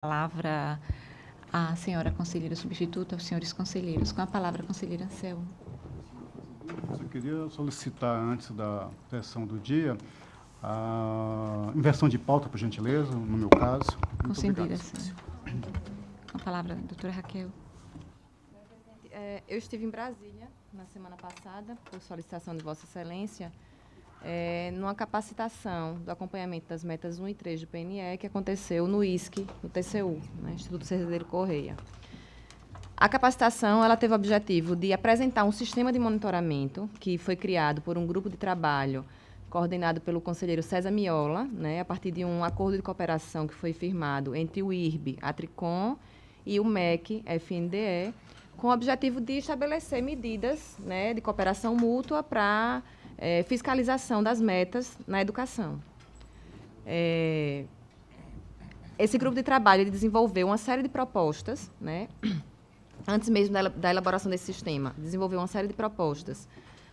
Palavra à senhora conselheira substituta, aos senhores conselheiros. Com a palavra, conselheira Anselmo. Eu queria solicitar, antes da sessão do dia, a inversão de pauta, por gentileza, no meu caso. Concedida, senhora. Com a palavra, doutora Raquel. Eu estive em Brasília na semana passada, por solicitação de Vossa Excelência, numa capacitação do acompanhamento das metas 1 e 3 do PNE, que aconteceu no ISC, no TCU, Instituto Cerdeiro Correia. A capacitação ela teve o objetivo de apresentar um sistema de monitoramento que foi criado por um grupo de trabalho coordenado pelo conselheiro César Miola, a partir de um acordo de cooperação que foi firmado entre o IRB, a Tricom, e o MEC, FNDE, com o objetivo de estabelecer medidas de cooperação mútua para fiscalização das metas na educação. Esse grupo de trabalho ele desenvolveu uma série de propostas, antes mesmo da elaboração desse sistema, desenvolveu uma série de propostas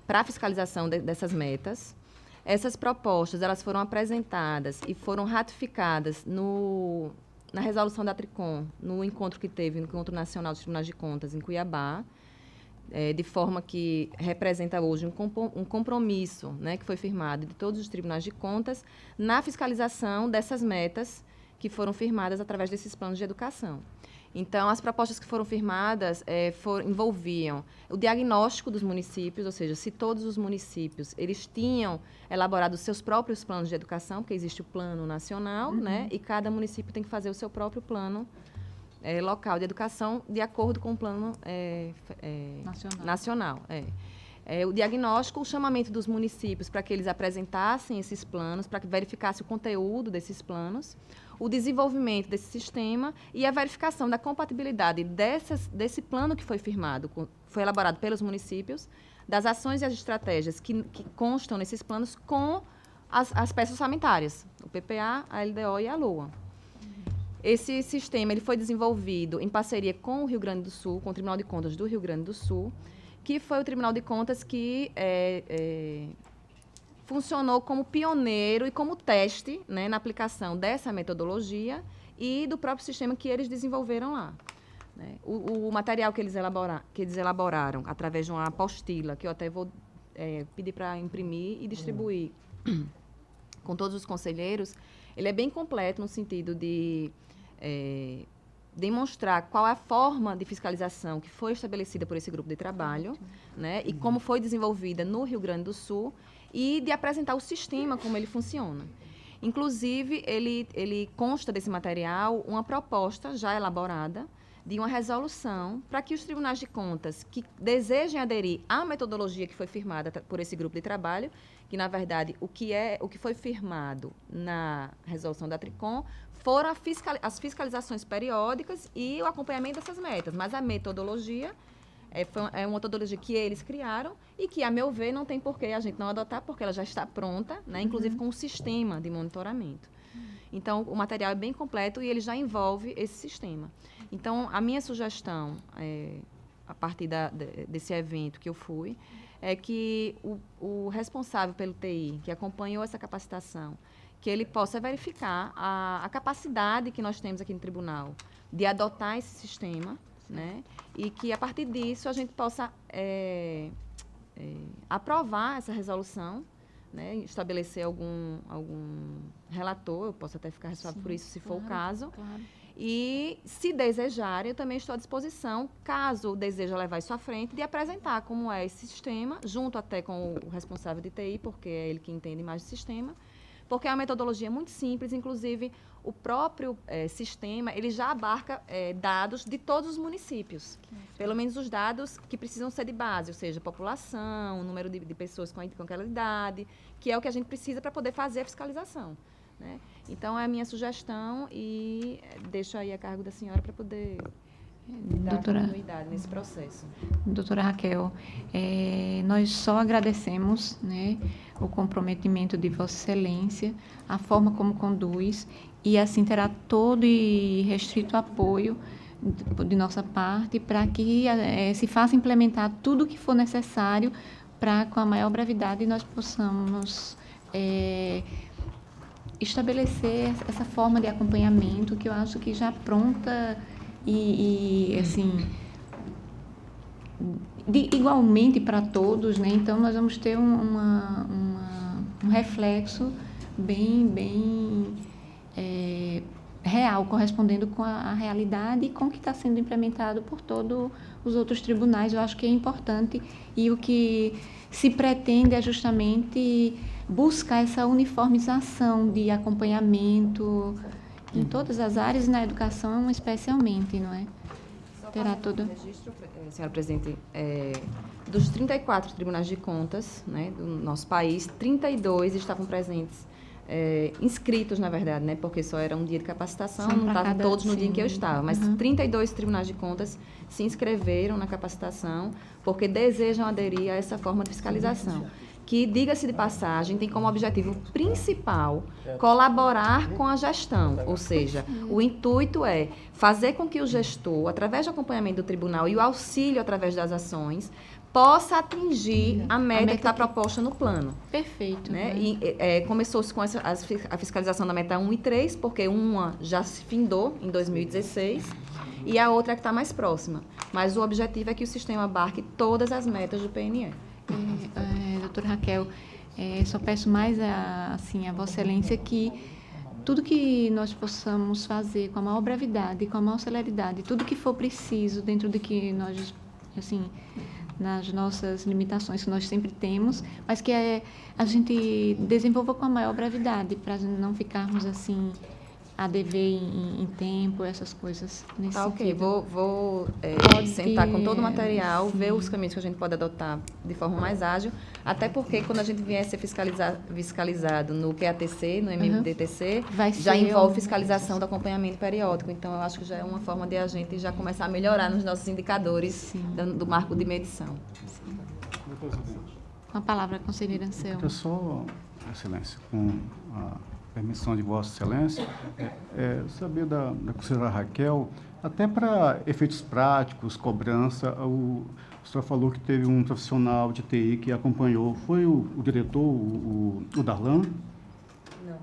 para a fiscalização dessas metas. Essas propostas elas foram apresentadas e foram ratificadas na resolução da Tricom, no encontro que teve, no Encontro Nacional dos Tribunais de Contas, em Cuiabá, de forma que representa hoje um compromisso que foi firmado de todos os tribunais de contas na fiscalização dessas metas que foram firmadas através desses planos de educação. Então, as propostas que foram firmadas envolviam o diagnóstico dos municípios, ou seja, se todos os municípios eles tinham elaborado os seus próprios planos de educação, porque existe o plano nacional, e cada município tem que fazer o seu próprio plano local de educação de acordo com o plano nacional. O diagnóstico, o chamamento dos municípios para que eles apresentassem esses planos, para que verificasse o conteúdo desses planos, o desenvolvimento desse sistema e a verificação da compatibilidade desse plano que foi firmado, foi elaborado pelos municípios, das ações e as estratégias que constam nesses planos com as peças orçamentárias, o PPA, a LDO e a LOA. Esse sistema ele foi desenvolvido em parceria com o Rio Grande do Sul, com o Tribunal de Contas do Rio Grande do Sul, que foi o Tribunal de Contas que funcionou como pioneiro e como teste na aplicação dessa metodologia e do próprio sistema que eles desenvolveram lá. O material que eles elaboraram através de uma apostila, que eu até vou pedir para imprimir e distribuir com todos os conselheiros, ele é bem completo no sentido de demonstrar qual é a forma de fiscalização que foi estabelecida por esse grupo de trabalho, e como foi desenvolvida no Rio Grande do Sul, e de apresentar o sistema, como ele funciona. Inclusive, ele consta desse material uma proposta já elaborada de uma resolução para que os tribunais de contas que desejem aderir à metodologia que foi firmada por esse grupo de trabalho, que, na verdade, o que foi firmado na resolução da Tricom foram as fiscalizações periódicas e o acompanhamento dessas metas, mas a metodologia é uma metodologia que eles criaram e que, a meu ver, não tem por que a gente não adotar, porque ela já está pronta, inclusive com um sistema de monitoramento. Então, o material é bem completo e ele já envolve esse sistema. Então, a minha sugestão, a partir desse evento que eu fui, é que o responsável pelo TI, que acompanhou essa capacitação, que ele possa verificar a capacidade que nós temos aqui no tribunal de adotar esse sistema, e que, a partir disso, a gente possa aprovar essa resolução, estabelecer algum relator, eu posso até ficar responsável por isso, se for o caso. Claro. E, se desejarem, eu também estou à disposição, caso deseje levar isso à frente, de apresentar como é esse sistema, junto até com o responsável de TI, porque é ele que entende mais de sistema, porque é uma metodologia muito simples, inclusive o próprio sistema ele já abarca dados de todos os municípios, pelo menos os dados que precisam ser de base, ou seja, população, número de pessoas com aquela idade, que é o que a gente precisa para poder fazer a fiscalização. Então, é a minha sugestão e deixo aí a cargo da senhora para poder dar continuidade nesse processo. Doutora Raquel, nós só agradecemos o comprometimento de Vossa Excelência, a forma como conduz, e assim terá todo e restrito apoio de nossa parte para que se faça implementar tudo o que for necessário para, com a maior brevidade, nós possamos estabelecer essa forma de acompanhamento que eu acho que já pronta assim, igualmente para todos, né? Então, nós vamos ter um reflexo bem real, correspondendo com a realidade e com o que está sendo implementado por todos os outros tribunais. Eu acho que é importante, e o que se pretende é justamente buscar essa uniformização de acompanhamento em todas as áreas, e na educação especialmente, não é? Terá todo... registro, senhora presidente, dos 34 tribunais de contas, né, do nosso país, 32 estavam presentes, inscritos, na verdade, né, porque só era um dia de capacitação, não estavam todos no dia em que eu estava, mas 32 tribunais de contas se inscreveram na capacitação porque desejam aderir a essa forma de fiscalização, que, diga-se de passagem, tem como objetivo principal colaborar com a gestão, ou seja, o intuito é fazer com que o gestor, através do acompanhamento do tribunal e o auxílio através das ações, possa atingir a meta que está proposta no plano. Perfeito. Né? E começou-se com a fiscalização da meta 1 e 3, porque uma já se findou em 2016 e a outra é que está mais próxima. Mas o objetivo é que o sistema abarque todas as metas do PNE. Doutora Raquel, só peço mais a Vossa Excelência que tudo que nós possamos fazer com a maior brevidade, com a maior celeridade, tudo que for preciso dentro do que nós, nas nossas limitações que nós sempre temos, mas que a gente desenvolva com a maior brevidade, para não ficarmos a dever em tempo, essas coisas nesse sentido. Ok, vou sentar com todo o material, ver os caminhos que a gente pode adotar de forma mais ágil, até porque quando a gente vier a ser fiscalizado no QATC, no MMDTC, já envolve fiscalização do acompanhamento periódico. Então, eu acho que já é uma forma de a gente já começar a melhorar nos nossos indicadores do marco de medição. Com a palavra, conselheira Anselmo. Eu só, Excelência, com a permissão de Vossa Excelência, saber da conselheira Raquel, até para efeitos práticos, cobrança, o senhor falou que teve um profissional de TI que acompanhou, foi o diretor, o Darlan?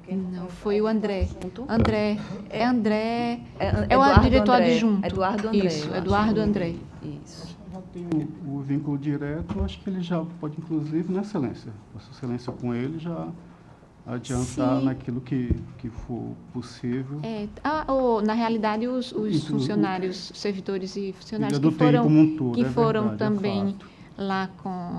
Não, foi o André. André. É o diretor adjunto. Eduardo André. Isso, Eduardo André. Isso. Já tem o vínculo direto, acho que ele já pode, inclusive, né, Excelência? Vossa Excelência com ele já adiantar naquilo que for possível. Na realidade, os funcionários, servidores e funcionários que foram também lá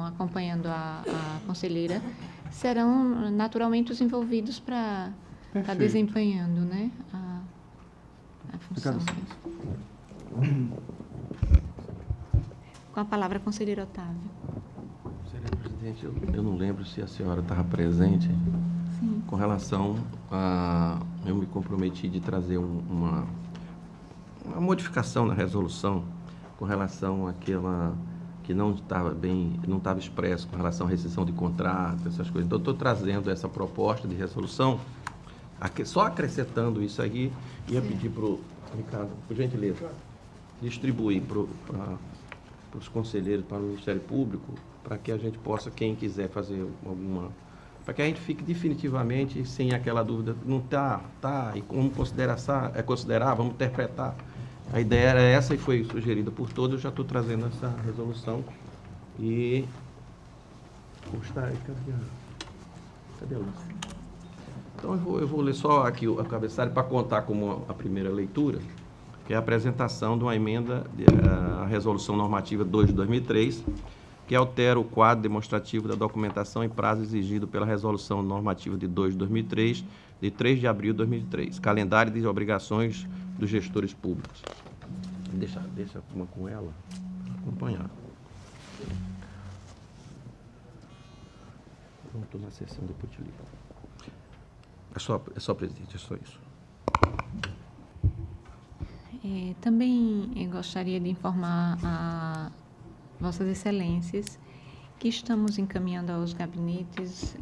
acompanhando a conselheira, serão naturalmente os envolvidos para estar desempenhando, né, a função. Com a palavra, conselheiro Otávio. Senhora presidente, eu não lembro se a senhora estava presente. Sim. Com relação a... Eu me comprometi de trazer uma modificação na resolução com relação àquela que não estava expresso com relação à rescisão de contrato, essas coisas. Então, eu estou trazendo essa proposta de resolução, só acrescentando isso aí, ia pedir para o Ricardo, por gentileza, distribuir para os conselheiros, para o Ministério Público, para que a gente possa, quem quiser fazer para que a gente fique definitivamente sem aquela dúvida, não está, e como considerar, vamos interpretar. A ideia era essa e foi sugerida por todos, eu já estou trazendo essa resolução e... Cadê a luz? Então, eu vou ler só aqui o cabeçalho para contar como a primeira leitura, que é a apresentação de uma emenda à Resolução Normativa 2 de 2003, que altera o quadro demonstrativo da documentação e prazo exigido pela Resolução Normativa de 2 de 2003, de 3 de abril de 2003, calendário de obrigações dos gestores públicos. Deixa uma com ela, acompanhar. Não estou na sessão, depois te ligo. É só, presidente, é só isso. Também gostaria de informar a Vossas Excelências que estamos encaminhando aos gabinetes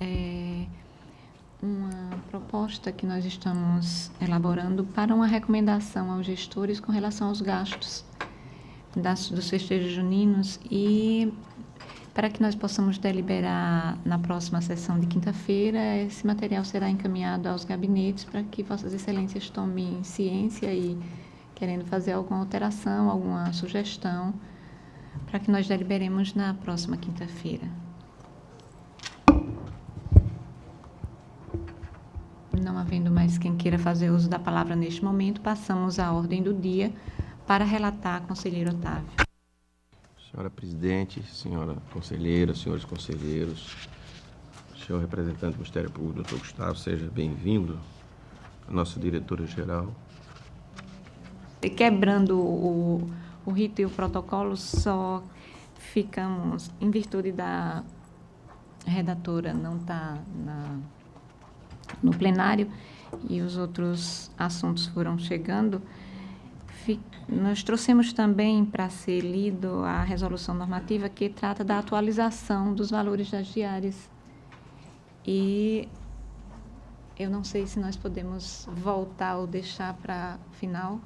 uma proposta que nós estamos elaborando para uma recomendação aos gestores com relação aos gastos dos festejos juninos e para que nós possamos deliberar na próxima sessão de quinta-feira. Esse material será encaminhado aos gabinetes para que Vossas Excelências tomem ciência e, querendo fazer alguma alteração, alguma sugestão, para que nós deliberemos na próxima quinta-feira. Não havendo mais quem queira fazer uso da palavra neste momento, passamos à ordem do dia para relatar, conselheiro Otávio. Senhora presidente, senhora conselheira, senhores conselheiros, senhor representante do Ministério Público, doutor Gustavo, seja bem-vindo, a nossa diretora-geral. Quebrando o rito e o protocolo, só ficamos, em virtude da redatora não estar no plenário e os outros assuntos foram chegando, nós trouxemos também para ser lido a resolução normativa que trata da atualização dos valores das diárias. E eu não sei se nós podemos voltar ou deixar para final.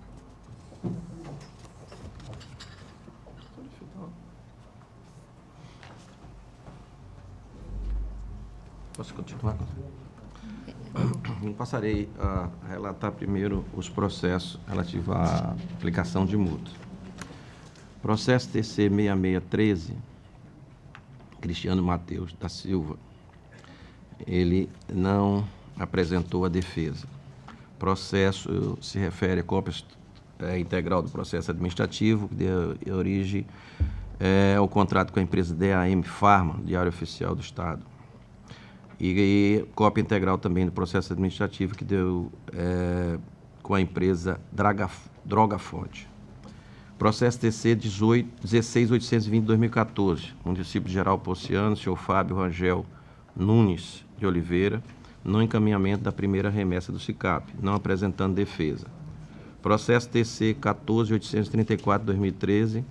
Posso continuar? Eu passarei a relatar primeiro os processos relativos à aplicação de multa. Processo TC 6613, Cristiano Mateus da Silva, ele não apresentou a defesa. Processo se refere a cópia integral do processo administrativo, que deu origem ao contrato com a empresa DAM Pharma, Diário Oficial do Estado. E cópia integral também do processo administrativo que deu com a empresa Drogafonte. Processo TC 16820-2014, município de Geral Pociano, senhor Fábio Rangel Nunes de Oliveira, no encaminhamento da primeira remessa do SICAP, não apresentando defesa. Processo TC 14834-2013,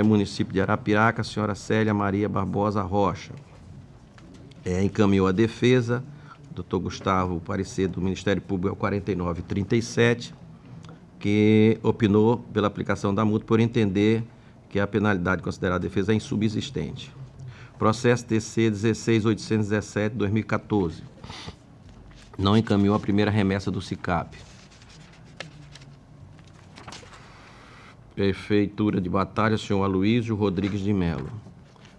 município de Arapiraca, senhora Célia Maria Barbosa Rocha. Encaminhou a defesa, doutor Gustavo, o parecer do Ministério Público é o 4937, que opinou pela aplicação da multa por entender que a penalidade considerada defesa é insubsistente. Processo TC 16817-2014, não encaminhou a primeira remessa do SICAP. Prefeitura de Batalha, senhor Aloysio Rodrigues de Melo.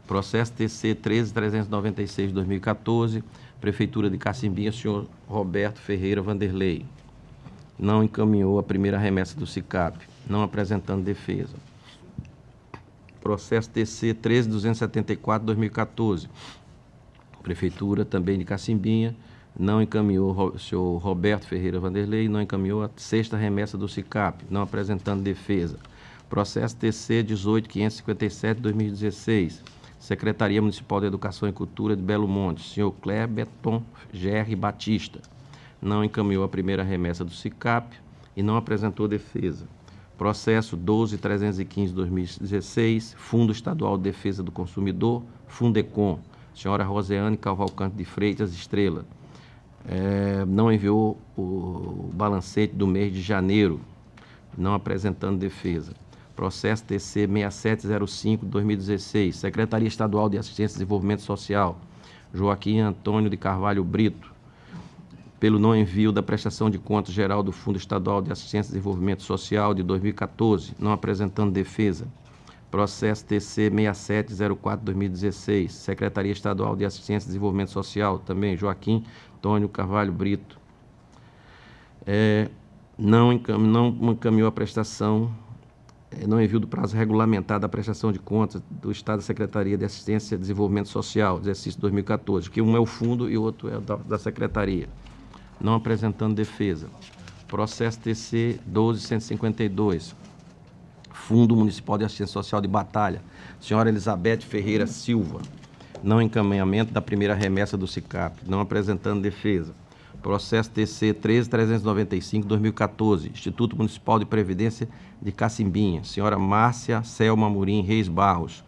Processo TC 13396-2014, Prefeitura de Cacimbinha, senhor Roberto Ferreira Vanderlei. Não encaminhou a primeira remessa do SICAP, não apresentando defesa. Processo TC 13274-2014, Prefeitura também de Cacimbinha, não encaminhou o senhor Roberto Ferreira Vanderlei, não encaminhou a sexta remessa do SICAP, não apresentando defesa. Processo TC 18557-2016, Secretaria Municipal de Educação e Cultura de Belo Monte, senhor Cleberton Gerri Batista, não encaminhou a primeira remessa do SICAP e não apresentou defesa. Processo 12315-2016, Fundo Estadual de Defesa do Consumidor, Fundecom, senhora Roseane Cavalcante de Freitas Estrela, não enviou o balancete do mês de janeiro, não apresentando defesa. Processo TC 6705-2016, Secretaria Estadual de Assistência e Desenvolvimento Social, Joaquim Antônio de Carvalho Brito, pelo não envio da prestação de contas geral do Fundo Estadual de Assistência e Desenvolvimento Social de 2014, não apresentando defesa. Processo TC 6704-2016, Secretaria Estadual de Assistência e Desenvolvimento Social, também Joaquim Antônio Carvalho Brito, não encaminhou a prestação, não envio do prazo regulamentar da prestação de contas do Estado da Secretaria de Assistência e Desenvolvimento Social, exercício 2014, que um é o fundo e o outro é da Secretaria, não apresentando defesa. Processo TC 12152, Fundo Municipal de Assistência Social de Batalha, senhora Elizabeth Ferreira Silva, não encaminhamento da primeira remessa do SICAP, não apresentando defesa. Processo TC 13395-2014, Instituto Municipal de Previdência de Cacimbinha, senhora Márcia Selma Amorim Reis Barros,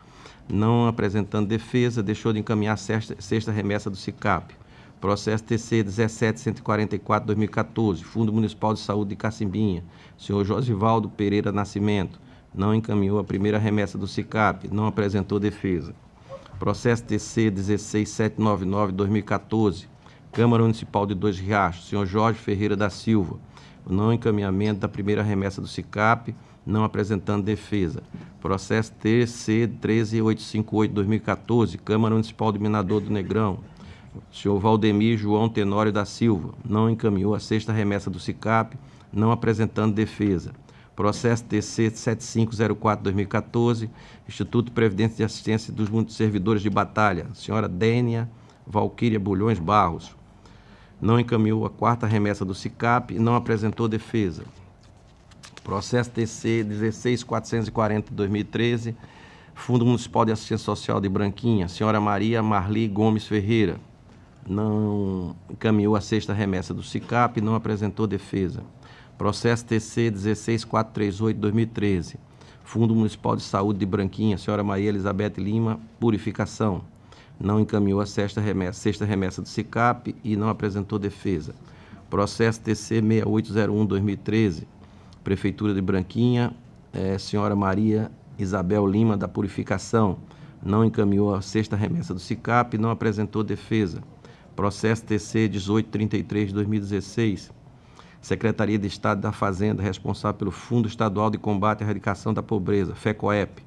não apresentando defesa, deixou de encaminhar a sexta remessa do SICAP. Processo TC 17144-2014, Fundo Municipal de Saúde de Cacimbinha, senhor Josivaldo Pereira Nascimento, não encaminhou a primeira remessa do SICAP, não apresentou defesa. Processo TC 16799/2014, Câmara Municipal de Dois Riachos, senhor Jorge Ferreira da Silva, o não encaminhamento da primeira remessa do SICAP, não apresentando defesa. Processo TC 13858/2014, Câmara Municipal de Minador do Negrão, senhor Valdemir João Tenório da Silva, não encaminhou a sexta remessa do SICAP, não apresentando defesa. Processo TC 7504/2014, Instituto de Previdência e Assistência dos Servidores de Batalha, senhora Dénia Valquíria Bulhões Barros, não encaminhou a quarta remessa do SICAP e não apresentou defesa. Processo TC 16440/2013, Fundo Municipal de Assistência Social de Branquinha, senhora Maria Marli Gomes Ferreira, não encaminhou a sexta remessa do SICAP e não apresentou defesa. Processo TC 16438/2013, Fundo Municipal de Saúde de Branquinha, senhora Maria Elizabeth Lima Purificação, não encaminhou a sexta remessa do SICAP e não apresentou defesa. Processo TC 6801/2013, Prefeitura de Branquinha, senhora Maria Isabel Lima da Purificação, não encaminhou a sexta remessa do SICAP e não apresentou defesa. Processo TC 1833/2016, Secretaria de Estado da Fazenda, responsável pelo Fundo Estadual de Combate à Erradicação da Pobreza, FECOEP,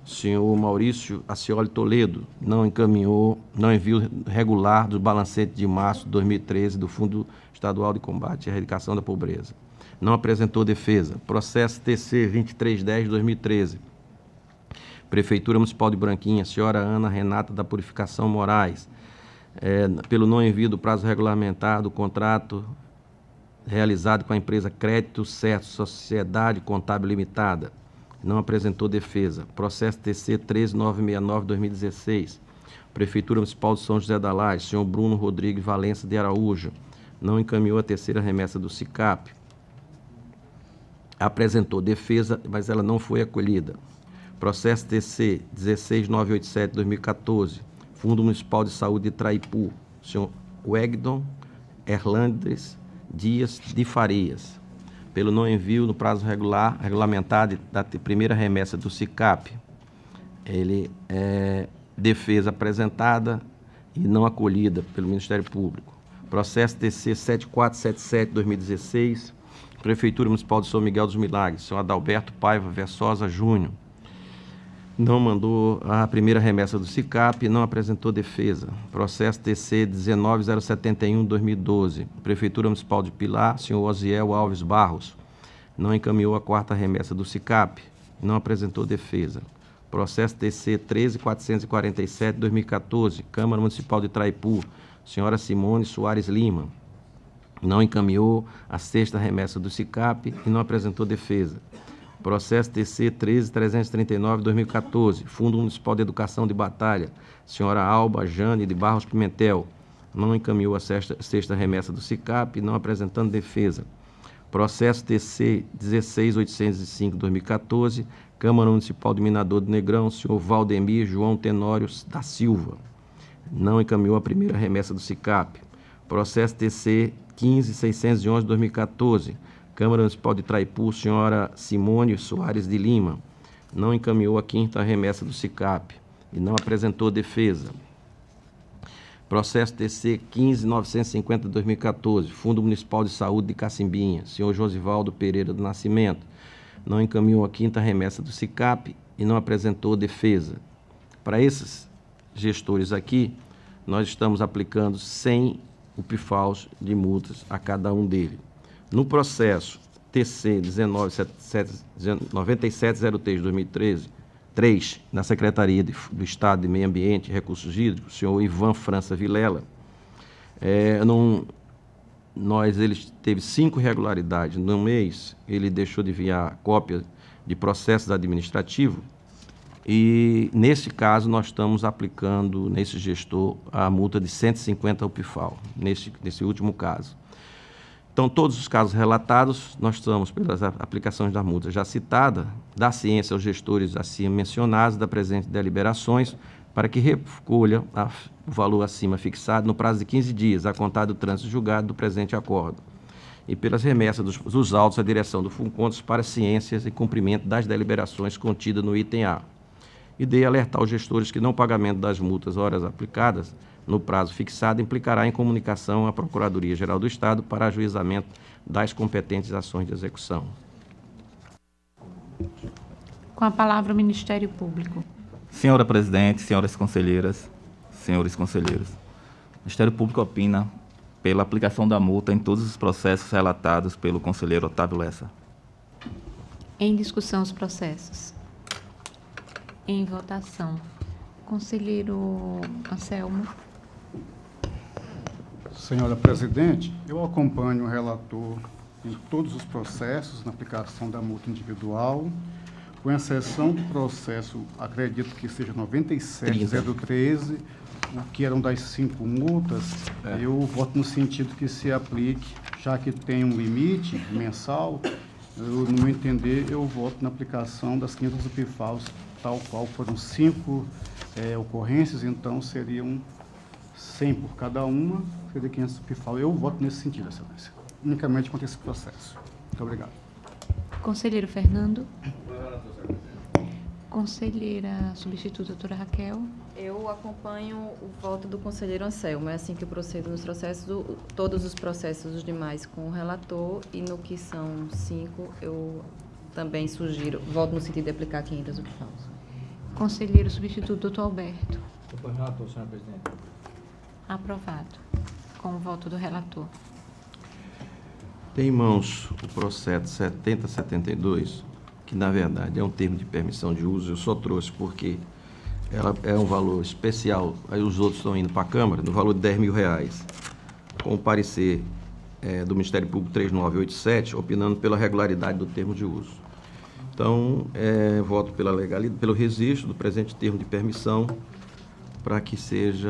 senhor Maurício Acioli Toledo, não enviou regular do balancete de março de 2013 do Fundo Estadual de Combate à Erradicação da Pobreza. Não apresentou defesa. Processo TC 2310/2013, Prefeitura Municipal de Branquinha, senhora Ana Renata da Purificação Moraes, pelo não envio do prazo regulamentar do contrato realizado com a empresa Crédito Certo Sociedade Contábil Limitada, não apresentou defesa. Processo TC 13969/2016, Prefeitura Municipal de São José da Laje, senhor Bruno Rodrigues Valença de Araújo, não encaminhou a terceira remessa do SICAP, apresentou defesa, mas ela não foi acolhida. Processo TC 16987/2014, Fundo Municipal de Saúde de Traipu, senhor Wegdon Erlandes Dias de Farias, pelo não envio no prazo regulamentado da primeira remessa do SICAP. Defesa apresentada e não acolhida pelo Ministério Público. Processo TC 7477/2016, Prefeitura Municipal de São Miguel dos Milagres, senhor Adalberto Paiva Versosa Júnior, não mandou a primeira remessa do SICAP e não apresentou defesa. Processo TC 19071/2012, Prefeitura Municipal de Pilar, senhor Osiel Alves Barros, não encaminhou a quarta remessa do SICAP e não apresentou defesa. Processo TC 13447/2014, Câmara Municipal de Traipu, senhora Simone Soares Lima, não encaminhou a sexta remessa do SICAP e não apresentou defesa. Processo TC 13339/2014, Fundo Municipal de Educação de Batalha, senhora Alba Jane de Barros Pimentel, não encaminhou a sexta remessa do SICAP, não apresentando defesa. Processo TC 16805/2014, Câmara Municipal de Minador do Negrão, senhor Valdemir João Tenório da Silva, não encaminhou a primeira remessa do SICAP. Processo TC 15611/2014, Câmara Municipal de Traipu, senhora Simone Soares de Lima, não encaminhou a quinta remessa do SICAP e não apresentou defesa. Processo TC 15950/2014, Fundo Municipal de Saúde de Cacimbinha, senhor Josivaldo Pereira do Nascimento, não encaminhou a quinta remessa do SICAP e não apresentou defesa. Para esses gestores aqui, nós estamos aplicando 100 UPFAUs de multas a cada um deles. No processo TC 9703/2013, da Secretaria do Estado de Meio Ambiente e Recursos Hídricos, o senhor Ivan França Vilela, ele teve 5 irregularidades. No mês, ele deixou de enviar cópia de processos administrativos e, nesse caso, nós estamos aplicando, nesse gestor, a multa de 150 UPFAU, nesse último caso. Então, todos os casos relatados, nós estamos, pelas aplicações da multa já citada, da ciência aos gestores acima mencionados, da presente deliberações, para que recolha o valor acima fixado no prazo de 15 dias, a contar do trânsito julgado do presente acordo, e pelas remessas dos autos à direção do FUNCONTROS para ciências e cumprimento das deliberações contidas no item A. e de alertar os gestores que não pagamento das multas horas aplicadas no prazo fixado implicará em comunicação à Procuradoria-Geral do Estado para ajuizamento das competentes ações de execução. Com a palavra o Ministério Público. Senhora Presidente, senhoras conselheiras, senhores conselheiros, o Ministério Público opina pela aplicação da multa em todos os processos relatados pelo conselheiro Otávio Lessa. Em discussão os processos. Em votação. Conselheiro Anselmo. Senhora Presidente, eu acompanho o relator em todos os processos na aplicação da multa individual, com exceção do processo, acredito que seja 97.013, o que eram das 5 multas, eu voto no sentido que se aplique, já que tem um limite mensal, no meu entender, eu voto na aplicação das 500 UPFAUs, tal qual foram 5 ocorrências, então seriam 100 por cada uma, seria 500 UPFAUs. Eu voto nesse sentido, Excelência, unicamente contra esse processo. Muito obrigado. Conselheiro Fernando. Conselheira substituta, doutora Raquel. Eu acompanho o voto do conselheiro Anselmo. É assim que eu procedo nos processos, todos os processos os demais com o relator, e no que são 5, eu também sugiro, voto no sentido de aplicar 500 UPFAUs. Conselheiro substituto, doutor Alberto. Acompanho o relator, senhora presidente. Aprovado. Com o voto do relator. Tem em mãos o processo 7072, que na verdade é um termo de permissão de uso. Eu só trouxe porque ela é um valor especial, aí os outros estão indo para a Câmara, no valor de R$ 10.000, com o parecer do Ministério Público 3987, opinando pela regularidade do termo de uso. Então, voto pela legalidade, pelo registro do presente termo de permissão, para que seja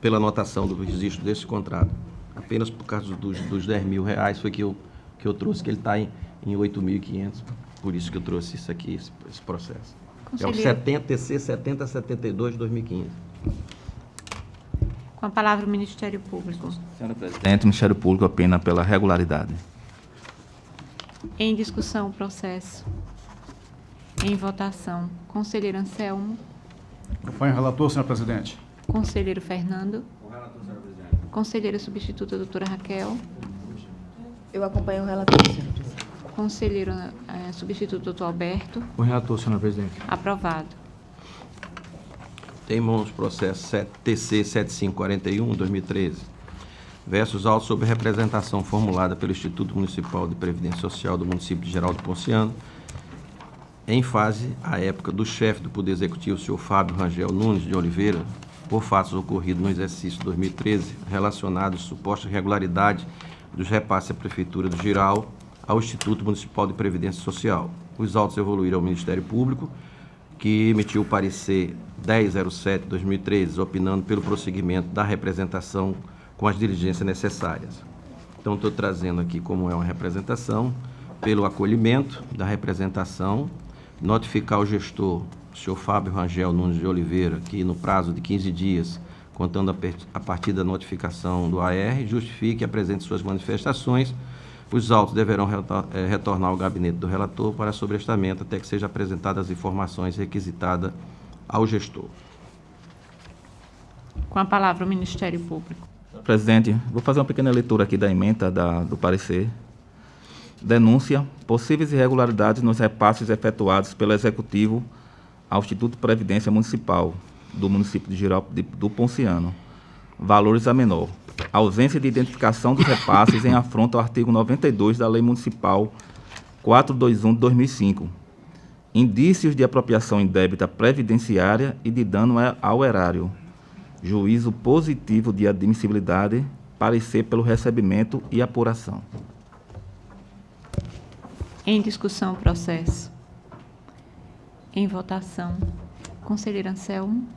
pela anotação do registro desse contrato. Apenas por causa dos R$ 10.000 foi que eu trouxe, que ele está em 8.500, por isso que eu trouxe isso aqui, esse processo. Conselheiro. É o TC 7072 de 2015. Com a palavra o Ministério Público. Senhora Presidente, o Ministério Público opina pela regularidade. Em discussão o processo. Em votação. Conselheiro Anselmo. Acompanho o relator, senhor presidente. Conselheiro Fernando. Conselheira substituta, doutora Raquel. Eu acompanho o relator, senhora presidente. Conselheiro substituto, doutor Alberto. Com o relator, senhora presidente. Aprovado. Tem em mãos o processo TC 7541, 2013, versus auto sobre representação formulada pelo Instituto Municipal de Previdência Social do município de Geraldo Ponciano, em fase, à época, do chefe do Poder Executivo, o senhor Fábio Rangel Nunes de Oliveira, por fatos ocorridos no exercício 2013, relacionados à suposta irregularidade dos repasses à Prefeitura do Giral ao Instituto Municipal de Previdência Social. Os autos evoluíram ao Ministério Público, que emitiu o parecer 1007/2013, opinando pelo prosseguimento da representação com as diligências necessárias. Então, estou trazendo aqui como é uma representação, pelo acolhimento da representação, notificar o gestor, o senhor Fábio Rangel Nunes de Oliveira, que no prazo de 15 dias, contando a partir da notificação do AR, justifique e apresente suas manifestações. Os autos deverão retornar ao gabinete do relator para sobrestamento até que sejam apresentadas as informações requisitadas ao gestor. Com a palavra o Ministério Público. Presidente, vou fazer uma pequena leitura aqui da ementa do parecer. Denúncia: possíveis irregularidades nos repasses efetuados pelo Executivo ao Instituto de Previdência Municipal do município de Giraldo do Ponciano. Valores a menor. Ausência de identificação dos repasses em afronta ao artigo 92 da Lei Municipal 421 de 2005. Indícios de apropriação indébita previdenciária e de dano ao erário. Juízo positivo de admissibilidade, parecer pelo recebimento e apuração. Em discussão o processo. Em votação. Conselheiro Anselmo.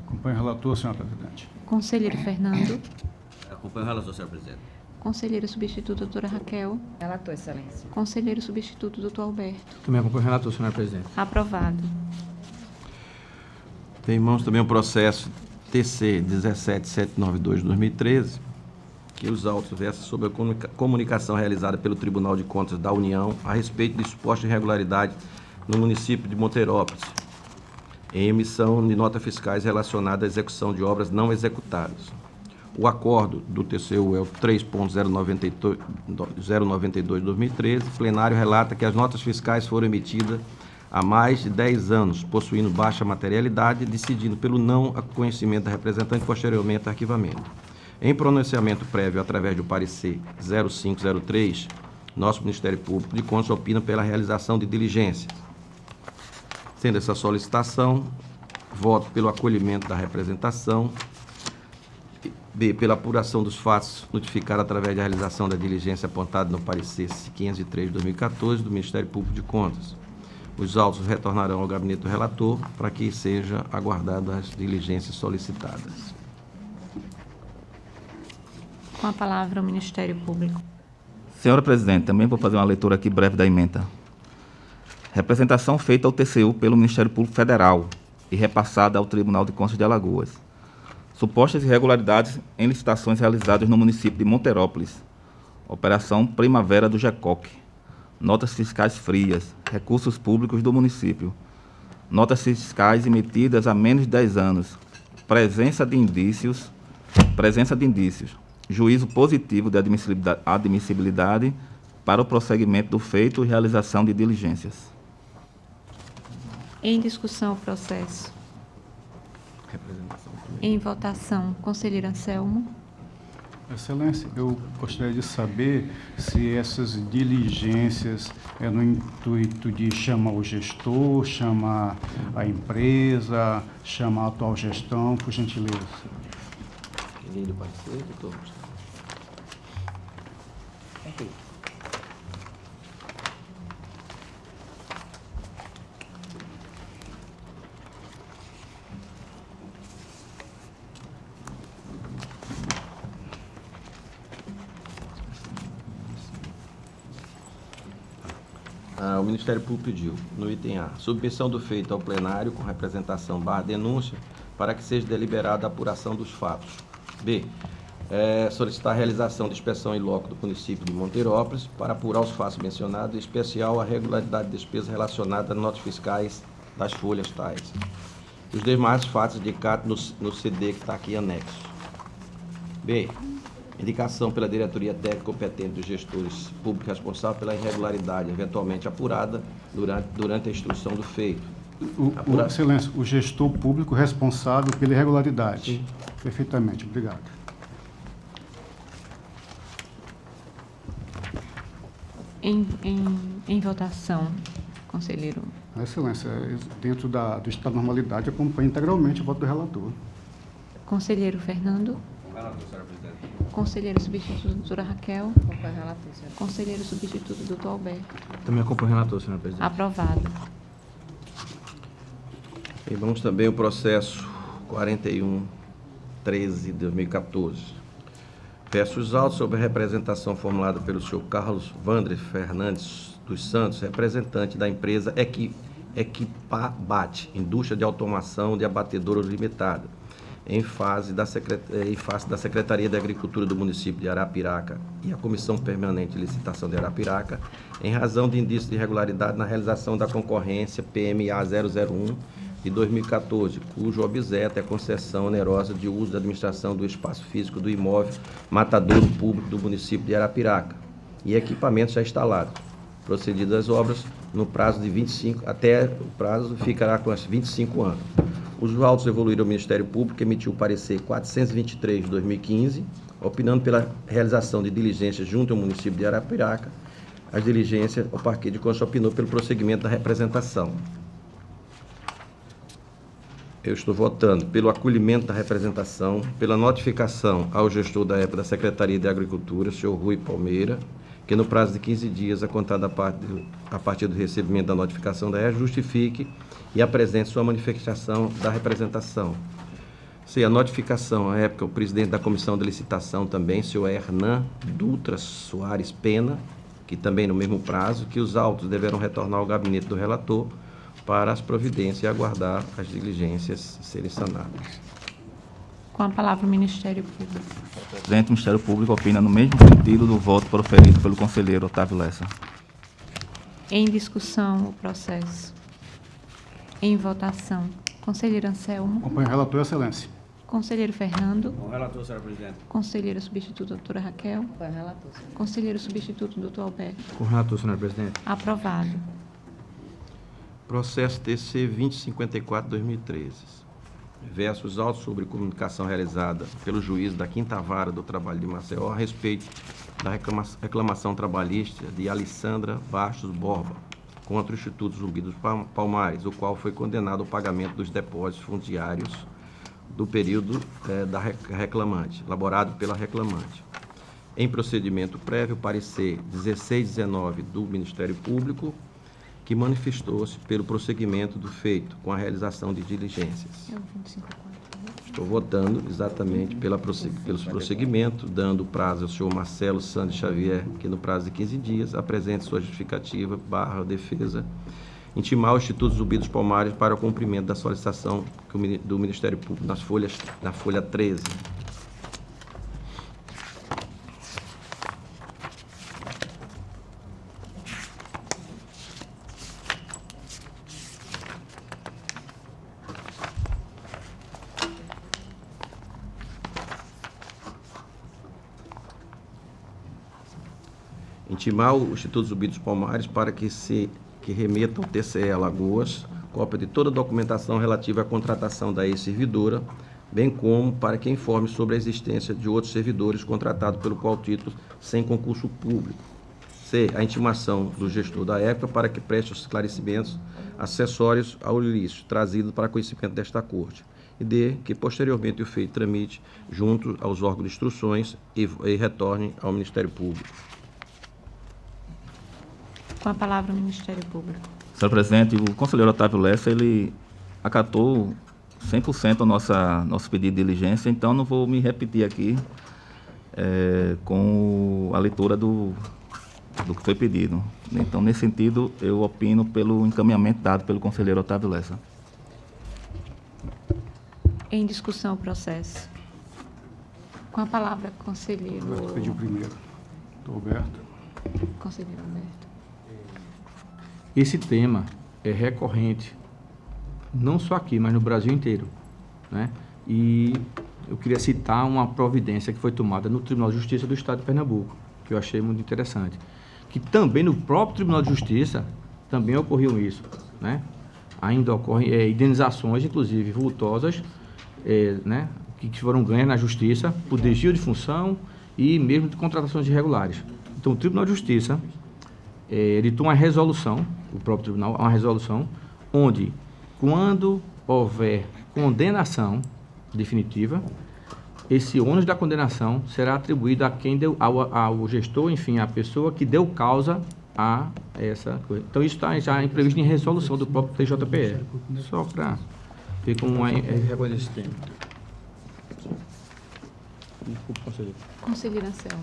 Acompanho o relator, senhor presidente. Conselheiro Fernando. Acompanho o relator, senhor presidente. Conselheira substituta, doutora Raquel. Relator, excelência. Conselheiro substituto, doutor Alberto. Também acompanho o relator, senhora presidente. Aprovado. Tem em mãos também o processo TC 17792 de 2013, que os autos versam sobre a comunicação realizada pelo Tribunal de Contas da União a respeito de suposta irregularidade no município de Monterópolis, em emissão de notas fiscais relacionadas à execução de obras não executadas. O acordo do TCU é o 3.092/2013. O plenário relata que as notas fiscais foram emitidas há mais de 10 anos, possuindo baixa materialidade, decidindo pelo não conhecimento da representante, posteriormente arquivamento. Em pronunciamento prévio, através do parecer 0503, nosso Ministério Público de Contas opina pela realização de diligências. Sendo essa solicitação, voto pelo acolhimento da representação. B, pela apuração dos fatos notificados através da realização da diligência apontada no parecer 503/2014 do Ministério Público de Contas. Os autos retornarão ao gabinete do relator para que seja aguardadas as diligências solicitadas. Com a palavra o Ministério Público. Senhora Presidente, também vou fazer uma leitura aqui breve da ementa. Representação feita ao TCU pelo Ministério Público Federal e repassada ao Tribunal de Contas de Alagoas. Supostas irregularidades em licitações realizadas no município de Monterópolis. Operação Primavera do GECOC. Notas fiscais frias. Recursos públicos do município. Notas fiscais emitidas há menos de 10 anos. Presença de indícios. Juízo positivo de admissibilidade para o prosseguimento do feito e realização de diligências. Em discussão o processo. Em votação, conselheiro Anselmo. Excelência, eu gostaria de saber se essas diligências é no intuito de chamar o gestor, chamar a empresa, chamar a atual gestão, por gentileza. Lindo parecer, doutor. O Ministério Público pediu, no item A, submissão do feito ao plenário com representação / denúncia para que seja deliberada a apuração dos fatos. B, solicitar a realização de inspeção em loco do município de Monterópolis para apurar os fatos mencionados, em especial a regularidade de despesas relacionadas a notas fiscais das folhas tais. Os demais fatos indicados no CD que está aqui anexo. B, indicação pela diretoria técnica competente dos gestores públicos responsáveis pela irregularidade eventualmente apurada durante a instrução do feito. Excelência, o gestor público responsável pela irregularidade. Sim. Perfeitamente, obrigado. Em votação, conselheiro. Excelência, dentro do estado de normalidade, acompanha integralmente o voto do relator. Conselheiro Fernando. Relator, senhora presidente. Conselheiro substituto, doutora Raquel. Acompanho o relator, senhora. Conselheiro substituto, doutor Alberto. Também acompanho o relator, senhora presidente. Aprovado. E vamos também ao processo 4113 de 2014. Peço os autos sobre a representação formulada pelo senhor Carlos Vandre Fernandes dos Santos, representante da empresa Equipabat, Indústria de Automação de Abatedouros Limitada, em face da Secretaria de Agricultura do município de Arapiraca e a Comissão Permanente de Licitação de Arapiraca, em razão de indícios de irregularidade na realização da concorrência PMA 001 de 2014, cujo objeto é a concessão onerosa de uso da administração do espaço físico do imóvel matadouro público do município de Arapiraca e equipamentos já instalados. Procedidas as obras no prazo de 25, até o prazo ficará com 25 anos. Os autos evoluíram ao Ministério Público, que emitiu o parecer 423 de 2015, opinando pela realização de diligências junto ao município de Arapiraca. As diligências, o Parquet de Contas opinou pelo prosseguimento da representação. Eu estou votando pelo acolhimento da representação, pela notificação ao gestor da época da Secretaria de Agricultura, senhor Rui Palmeira, que no prazo de 15 dias, a contar a partir do recebimento da notificação da ERJ, justifique e apresente sua manifestação da representação. Se a notificação, à época, o presidente da Comissão de Licitação também, senhor Hernan Dutra Soares Pena, que também no mesmo prazo, que os autos deverão retornar ao gabinete do relator para as providências e aguardar as diligências serem sanadas. Com a palavra o Ministério Público. Presidente, o Ministério Público opina no mesmo sentido do voto proferido pelo conselheiro Otávio Lessa. Em discussão, o processo. Em votação, conselheiro Anselmo. Acompanho o relator, Excelência. Conselheiro Fernando. Com o relator, senhor presidente. Conselheira substituta, doutora Raquel. Acompanho o relator, senhor. Conselheiro substituto, doutor Alberto. Com o relator, senhor presidente. Aprovado. Processo TC 2054-2013. Versos autos sobre comunicação realizada pelo juiz da 5ª Vara do Trabalho de Maceió a respeito da reclamação trabalhista de Alessandra Bastos Borba contra o Instituto Zumbi dos Palmares, o qual foi condenado ao pagamento dos depósitos fundiários do período da reclamante, elaborado pela reclamante. Em procedimento prévio, parecer 1619 do Ministério Público, que manifestou-se pelo prosseguimento do feito com a realização de diligências. Estou votando exatamente pelos prosseguimentos, dando prazo ao senhor Marcelo Santos Xavier, que no prazo de 15 dias apresente sua justificativa / defesa, intimar o Instituto Zumbi dos Palmares para o cumprimento da solicitação do Ministério Público na folha 13. Intimar o Instituto Zumbi dos Palmares para que remeta ao TCE Alagoas cópia de toda a documentação relativa à contratação da ex-servidora, bem como para que informe sobre a existência de outros servidores contratados pelo qual título sem concurso público. C. A intimação do gestor da época para que preste os esclarecimentos acessórios ao ilícito trazido para conhecimento desta Corte. E D. Que posteriormente o feito tramite junto aos órgãos de instruções e retorne ao Ministério Público. Com a palavra o Ministério Público. Senhor presidente, o conselheiro Otávio Lessa, ele acatou 100% o nosso pedido de diligência, então não vou me repetir aqui com a leitura do que foi pedido. Então, nesse sentido, eu opino pelo encaminhamento dado pelo conselheiro Otávio Lessa. Em discussão, o processo. Com a palavra, conselheiro... Alberto pediu primeiro. Alberto. Conselheiro Alberto. Esse tema é recorrente, não só aqui, mas no Brasil inteiro, né? E eu queria citar uma providência que foi tomada no Tribunal de Justiça do Estado de Pernambuco, que eu achei muito interessante. Que também no próprio Tribunal de Justiça também ocorreu isso, né? Ainda ocorrem indenizações, inclusive vultosas, né? Que foram ganhas na Justiça por desvio de função e mesmo de contratações irregulares. Então, o Tribunal de Justiça editou uma resolução, o próprio tribunal, uma resolução, onde, quando houver condenação definitiva, esse ônus da condenação será atribuído a quem deu, ao gestor, enfim, à pessoa que deu causa a essa coisa. Então, isso está já previsto em resolução do próprio TJPE. Só para ver como é reconhecido esse tema. Desculpa, conselheiro. Conselheiro Anselmo.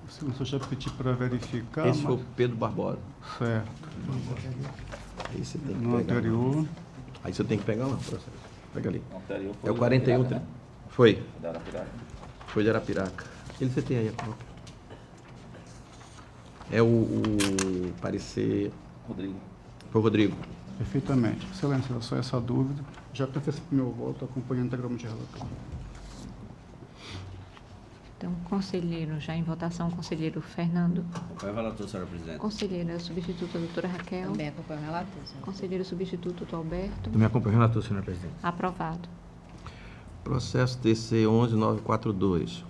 Se você já pedir para verificar... Esse foi o Pedro Barbosa. Certo. Aí você tem que No pegar. anterior... Aí você tem que pegar lá. Pega ali. Anterior foi É o 41. Arapiraca, né? Foi. Da Arapiraca. Foi de Arapiraca. Ele você tem aí a própria. É o parecer... Rodrigo. Foi o Rodrigo. Perfeitamente. Excelência, era só essa dúvida. Já para esse meu voto, acompanhando integralmente o relator. Então, conselheiro, já em votação, conselheiro Fernando. Acompanho o relator, senhor presidente. Conselheira substituta, doutora Raquel. Também acompanho o relator, senhor. Conselheiro substituto, doutor Alberto. Também acompanho o relator, senhor presidente. Aprovado. Processo TC 11942.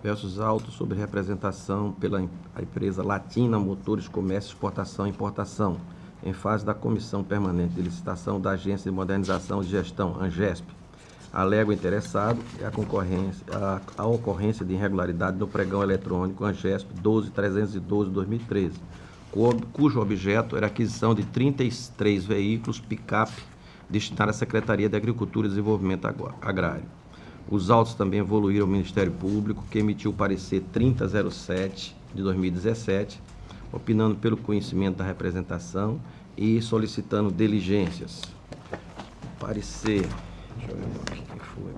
Versos autos sobre representação pela empresa Latina Motores Comércio, Exportação e Importação, em fase da Comissão Permanente de Licitação da Agência de Modernização e Gestão, ANGESP. Alega o interessado a ocorrência de irregularidade no pregão eletrônico ANGESP 12312-2013, cujo objeto era a aquisição de 33 veículos picape destinados à Secretaria de Agricultura e Desenvolvimento Agrário. Os autos também evoluíram ao Ministério Público, que emitiu o parecer 3007 de 2017, opinando pelo conhecimento da representação e solicitando diligências. Parecer... Deixa eu ver aqui quem foi.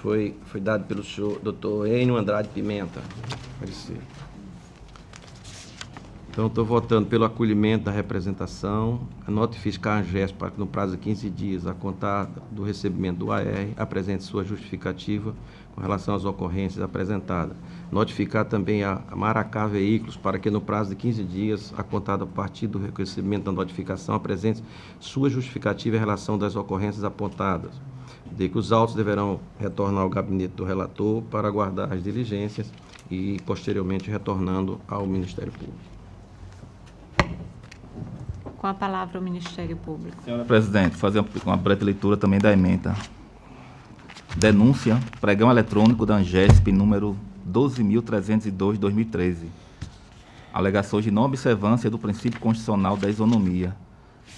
foi dado pelo senhor Dr. Enio Andrade Pimenta. Parecer. Então, estou votando pelo acolhimento da representação. A notificar a ANGESP para que, no prazo de 15 dias, a contar do recebimento do AR, apresente sua justificativa com relação às ocorrências apresentadas. Notificar também a Maracá Veículos para que, no prazo de 15 dias, a contar a partir do recebimento da notificação, apresente sua justificativa em relação das ocorrências apontadas. De que os autos deverão retornar ao gabinete do relator para aguardar as diligências e, posteriormente, retornando ao Ministério Público. Com a palavra o Ministério Público. Senhora Presidente, fazer uma breve leitura também da ementa. Denúncia, pregão eletrônico da ANGESP, número 12.302/2013. Alegações de não observância do princípio constitucional da isonomia.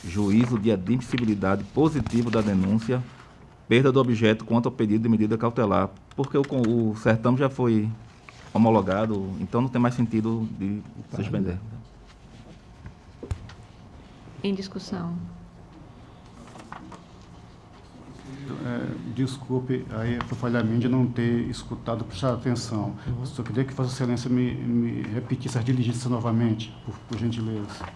Juízo de admissibilidade positivo da denúncia, perda do objeto quanto ao pedido de medida cautelar, porque o certame já foi homologado, então não tem mais sentido de suspender. Em discussão. Desculpe, aí foi falha minha de não ter escutado, prestar atenção. Só queria que Vossa Excelência me repetisse as diligências novamente, por gentileza.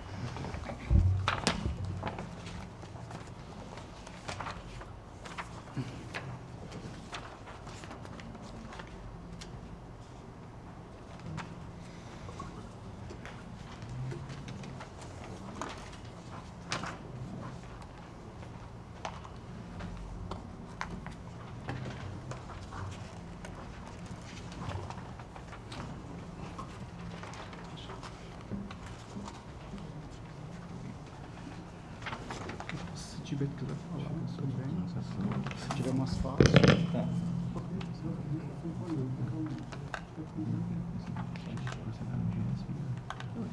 Se tiver que quiser falar, também. Se tiver mais fácil.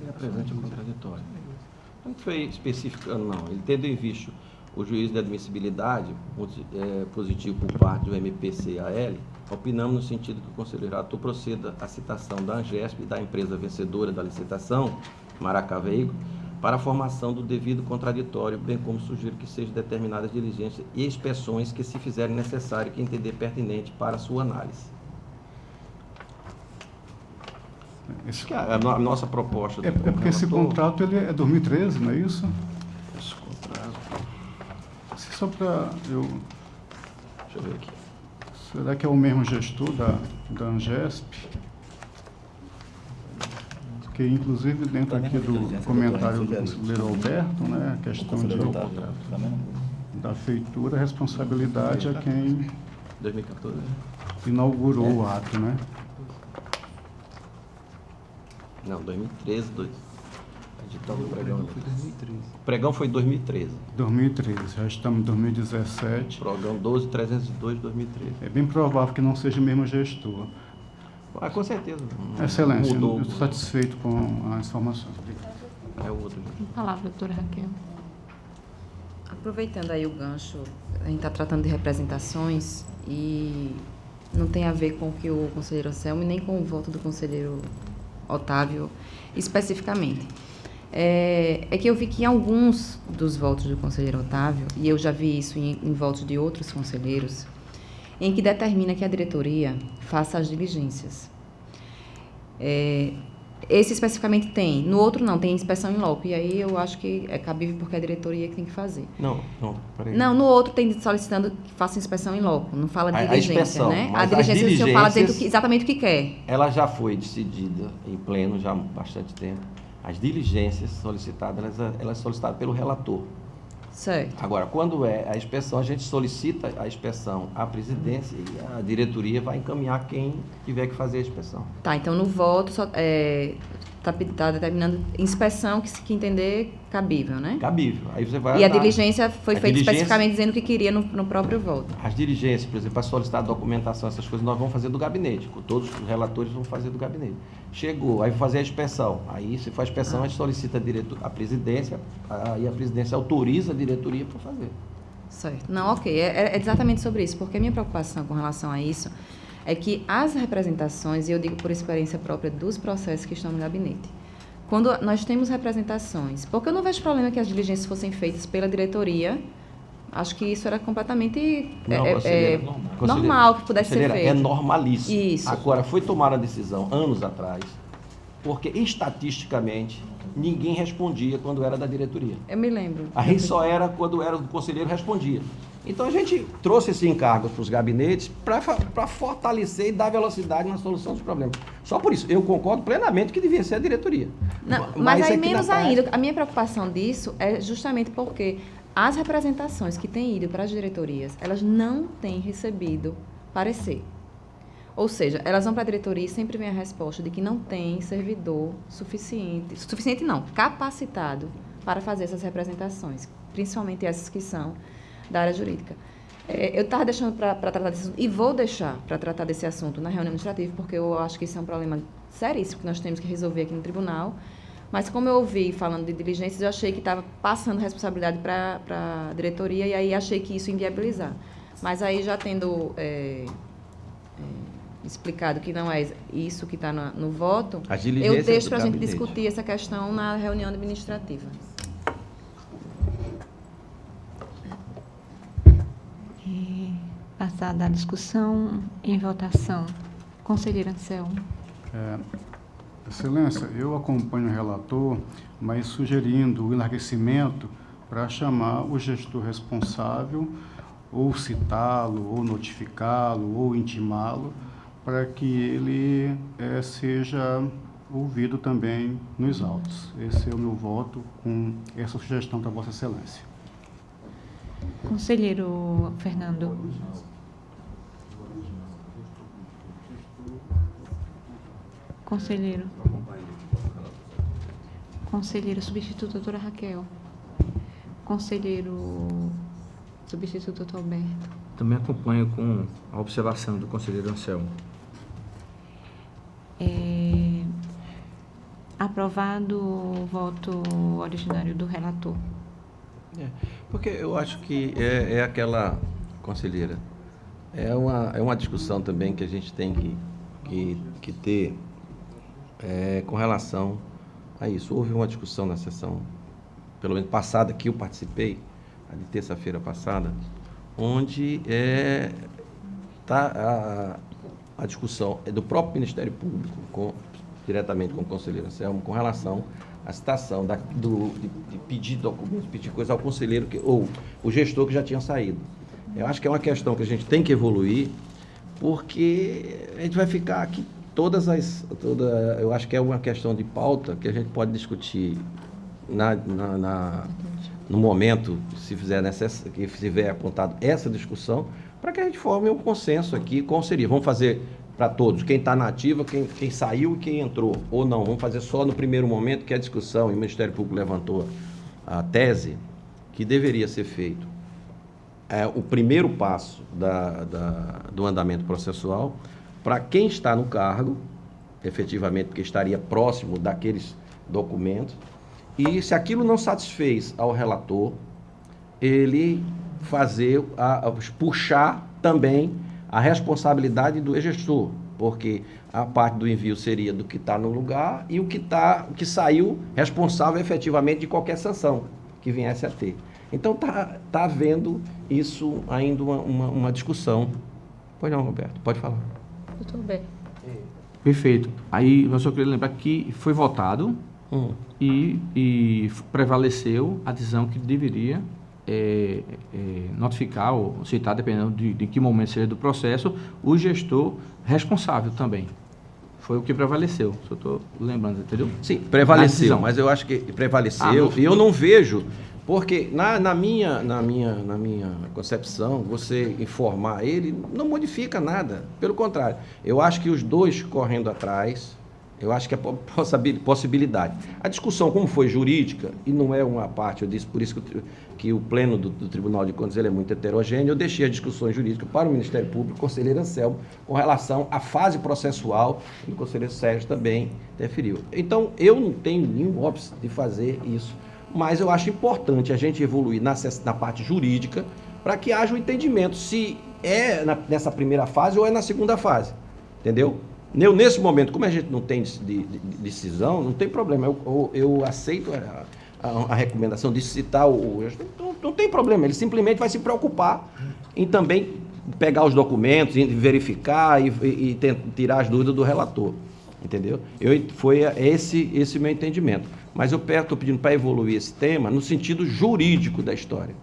Ele apresente o contraditório. Não foi especificando, não. Ele tendo em vista o juízo de admissibilidade positivo por parte do MPCAL, opinamos no sentido que o conselheiro relator proceda à citação da ANGESP e da empresa vencedora da licitação, Maracá Veículos, para a formação do devido contraditório, bem como sugiro que sejam determinadas diligências e inspeções que se fizerem necessário que entender pertinente para a sua análise. Acho que a nossa proposta... É porque esse contrato ele é 2013, não é isso? Esse contrato... Só para eu... Deixa eu ver aqui. Será que é o mesmo gestor da ANGESP? Porque, inclusive, dentro aqui do comentário do conselheiro Alberto, né, a questão da feitura, a responsabilidade é quem 2014. inaugurou o ato, né? Não, 2013. Edital do pregão. Foi 2013. O pregão foi em 2013. 2013, já estamos em 2017. Pregão 12.302 de 2013. É bem provável que não seja o mesmo gestor. Ah, com certeza. Excelência, Mudou. eu estou satisfeito com as informações. É o outro. Com a palavra, doutora Raquel. Aproveitando aí o gancho, a gente está tratando de representações e não tem a ver com o que o conselheiro Anselmo e nem com o voto do conselheiro Otávio especificamente. É que eu vi que em alguns dos votos do conselheiro Otávio, e eu já vi isso em votos de outros conselheiros, em que determina que a diretoria faça as diligências. Esse especificamente tem. No outro não, tem inspeção in loco. E aí eu acho que é cabível porque é a diretoria que tem que fazer. Não, peraí. Não, no outro tem solicitando que faça inspeção in loco. Não fala de A diligência, inspeção, né? mas A diligência, as o senhor fala dizendo diligências- exatamente o que quer. Ela já foi decidida em pleno já há bastante tempo. As diligências solicitadas, elas solicitadas pelo relator. Certo. Agora, quando é a inspeção, a gente solicita a inspeção à presidência e a diretoria vai encaminhar quem tiver que fazer a inspeção. Tá, então no voto está determinando inspeção que entender cabível, né? Cabível. Aí você vai E a dar- diligência foi a feita diligência- especificamente dizendo o que queria no próprio voto. As diligências, por exemplo, para solicitar documentação, essas coisas, nós vamos fazer do gabinete. Todos os relatores vão fazer do gabinete. Chegou, aí vai fazer a inspeção. Aí, se for a inspeção, a gente solicita a presidência, aí a presidência autoriza a diretoria para fazer. Certo. Não, ok. É exatamente sobre isso, porque a minha preocupação com relação a isso é que as representações, e eu digo por experiência própria dos processos que estão no gabinete, quando nós temos representações, porque eu não vejo problema que as diligências fossem feitas pela diretoria, Acho que isso era completamente Não, conselheira, normal que pudesse ser Conselheira, feito. é normalíssimo. Isso. Agora, foi tomada a decisão anos atrás, porque estatisticamente ninguém respondia quando era da diretoria. Eu me lembro. Aí só era quando era do conselheiro respondia. Então a gente trouxe esse encargo para os gabinetes para fortalecer e dar velocidade na solução dos problemas. Só por isso, eu concordo plenamente que devia ser a diretoria. Não, mas aí aqui na menos prática- ainda. A minha preocupação disso é justamente porque as representações que têm ido para as diretorias, elas não têm recebido parecer. Ou seja, elas vão para a diretoria e sempre vem a resposta de que não tem servidor suficiente não, capacitado para fazer essas representações, principalmente essas que são da área jurídica. Eu estava deixando para tratar desse assunto, e vou deixar para tratar desse assunto na reunião administrativa, porque eu acho que isso é um problema seríssimo que nós temos que resolver aqui no tribunal. Mas como eu ouvi falando de diligências, eu achei que estava passando responsabilidade para a diretoria, e aí achei que isso ia inviabilizar. Mas aí, já tendo explicado que não é isso que está no voto, As diligências eu deixo do para a gente gabinete. discutir essa questão na reunião administrativa. Passada a discussão, em votação. Conselheiro Anselmo. Excelência, eu acompanho o relator, mas sugerindo o enlarguecimento para chamar o gestor responsável, ou citá-lo, ou notificá-lo, ou intimá-lo, para que ele seja ouvido também nos autos. Esse é o meu voto com essa sugestão da Vossa Excelência. Conselheiro Fernando. Conselheiro. Conselheiro substituto, doutora Raquel. Conselheiro substituto, doutor Alberto. Também acompanho com a observação do conselheiro Anselmo. Aprovado o voto originário do relator. Porque eu acho que é aquela, conselheira, é uma discussão também que a gente tem que ter com relação a isso. Houve uma discussão na sessão, pelo menos passada, que eu participei, a de terça-feira passada, onde está a discussão do próprio Ministério Público, diretamente com o conselheiro Anselmo, com relação à citação de pedir documentos, pedir coisa ao conselheiro ou o gestor que já tinha saído. Eu acho que é uma questão que a gente tem que evoluir, porque a gente vai ficar aqui eu acho que é uma questão de pauta que a gente pode discutir no momento, se tiver apontado essa discussão, para que a gente forme um consenso aqui, qual seria. Vamos fazer para todos, quem está na ativa, quem saiu e quem entrou, ou não, vamos fazer só no primeiro momento, que é a discussão, e o Ministério Público levantou a tese, que deveria ser feito o primeiro passo do andamento processual, para quem está no cargo, efetivamente, porque estaria próximo daqueles documentos, e se aquilo não satisfez ao relator, ele puxar também a responsabilidade do gestor, porque a parte do envio seria do que está no lugar e o que saiu responsável efetivamente de qualquer sanção que viesse a ter. Então tá havendo isso ainda uma discussão. Pois não, Roberto, pode falar. Doutor Alberto. Perfeito. Aí eu só queria lembrar que foi votado e prevaleceu a decisão que deveria notificar ou citar, dependendo de que momento seja do processo, o gestor responsável também. Foi o que prevaleceu, só estou lembrando, entendeu? Sim, prevaleceu, mas eu acho que prevaleceu, e eu não vejo, porque na minha concepção, você informar ele não modifica nada, pelo contrário, eu acho que os dois correndo atrás, eu acho que é possibilidade. A discussão, como foi jurídica, e não é uma parte, eu disse por isso que o pleno do Tribunal de Contas ele é muito heterogêneo, eu deixei a discussão jurídica para o Ministério Público, o conselheiro Anselmo, com relação à fase processual, e o conselheiro Sérgio também interferiu. Então, eu não tenho nenhum óbice de fazer isso, mas eu acho importante a gente evoluir na parte jurídica para que haja um entendimento se é nessa primeira fase ou é na segunda fase, entendeu? Nesse momento, como a gente não tem decisão, não tem problema, eu aceito a recomendação de citar o gestor, não tem problema, ele simplesmente vai se preocupar em também pegar os documentos, em verificar e tirar as dúvidas do relator, entendeu? Foi esse meu entendimento. Mas eu estou pedindo para evoluir esse tema no sentido jurídico da história,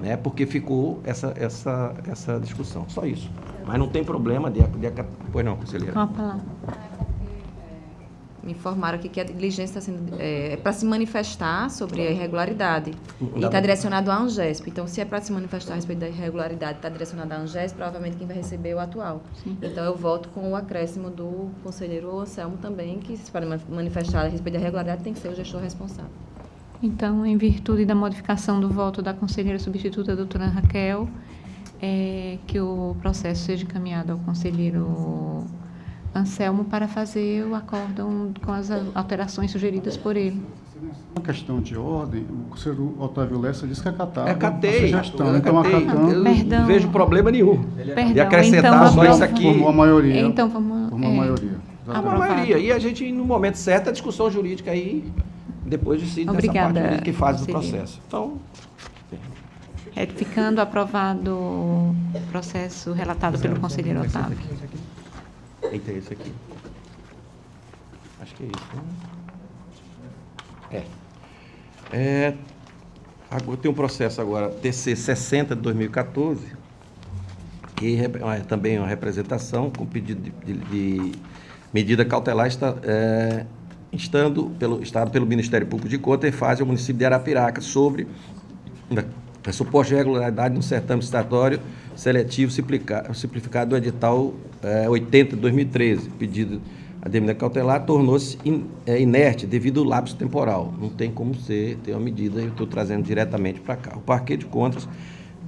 né? Porque ficou essa discussão, só isso. Mas não tem problema Pois não, conselheira. Com a palavra. Me informaram aqui que a diligência está sendo para se manifestar sobre a irregularidade e está direcionado à Angesp. Então, se é para se manifestar a respeito da irregularidade, está direcionado à Angesp, provavelmente quem vai receber é o atual. Sim. Então, eu voto com o acréscimo do conselheiro Anselmo também, que se para manifestar a respeito da irregularidade tem que ser o gestor responsável. Então, em virtude da modificação do voto da conselheira substituta, doutora Raquel, que o processo seja encaminhado ao conselheiro Anselmo para fazer o acórdão com as alterações sugeridas por ele. Uma questão de ordem, o conselheiro Otávio Lessa disse que acatava Acatei, a sugestão. Então, acatando, eu Perdão. não vejo problema nenhum Perdão, de acrescentar então, só isso aqui. Formou a maioria. Então, vamos... Formou a maioria. A Aprovado. maioria. E a gente, no momento certo, a discussão jurídica aí, depois decide nessa Obrigada, parte jurídica que faz o conselheiro. processo. Então, Retificando, aprovado o processo relatado pelo conselheiro Otávio. eita, esse aqui. Acho que é isso, né? Agora, tem um processo agora, TC 60 de 2014, que também é uma representação com pedido de medida cautelar instado pelo Ministério Público de Contas em fase ao município de Arapiraca sobre a suposta irregularidade no certame licitatório seletivo simplificado do edital 80 de 2013. Pedido a medida cautelar tornou-se inerte devido ao lapso temporal. Não tem como ter uma medida, eu estou trazendo diretamente para cá. O Parquet de Contas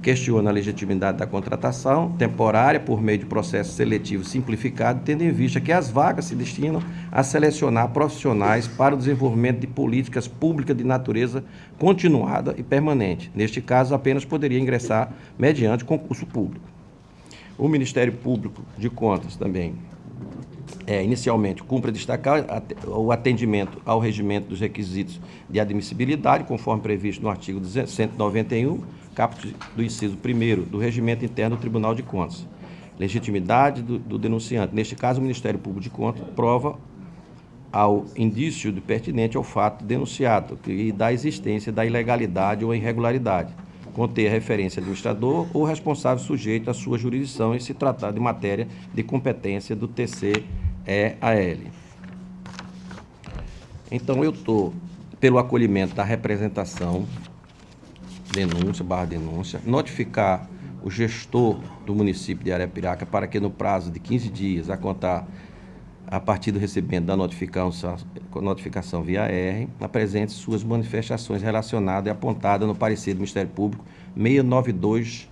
questiona a legitimidade da contratação temporária por meio de processo seletivo simplificado, tendo em vista que as vagas se destinam a selecionar profissionais para o desenvolvimento de políticas públicas de natureza continuada e permanente. Neste caso, apenas poderia ingressar mediante concurso público. O Ministério Público de Contas também, inicialmente, cumpre destacar o atendimento ao regimento dos requisitos de admissibilidade, conforme previsto no artigo 191, caput do inciso 1º do Regimento Interno do Tribunal de Contas. Legitimidade do denunciante. Neste caso, o Ministério Público de Contas prova ao indício de pertinente ao fato denunciado e da existência da ilegalidade ou irregularidade, conter referência administrador ou responsável sujeito à sua jurisdição e se tratar de matéria de competência do TC-EAL. Então, eu estou, pelo acolhimento da representação, denúncia, notificar o gestor do município de Arapiraca para que, no prazo de 15 dias, a contar a partir do recebimento da notificação via R, apresente suas manifestações relacionadas e apontadas no parecer do Ministério Público 692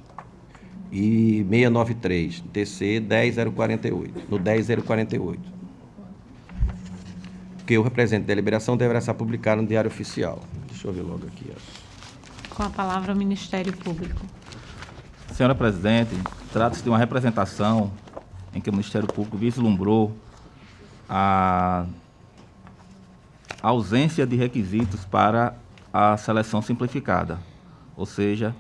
e 693, TC 10048, no 10048. Que o representante da deliberação deverá ser publicado no Diário Oficial. Deixa eu ver logo aqui. Com a palavra o Ministério Público. Senhora Presidente, trata-se de uma representação em que o Ministério Público vislumbrou a ausência de requisitos para a seleção simplificada. Ou seja,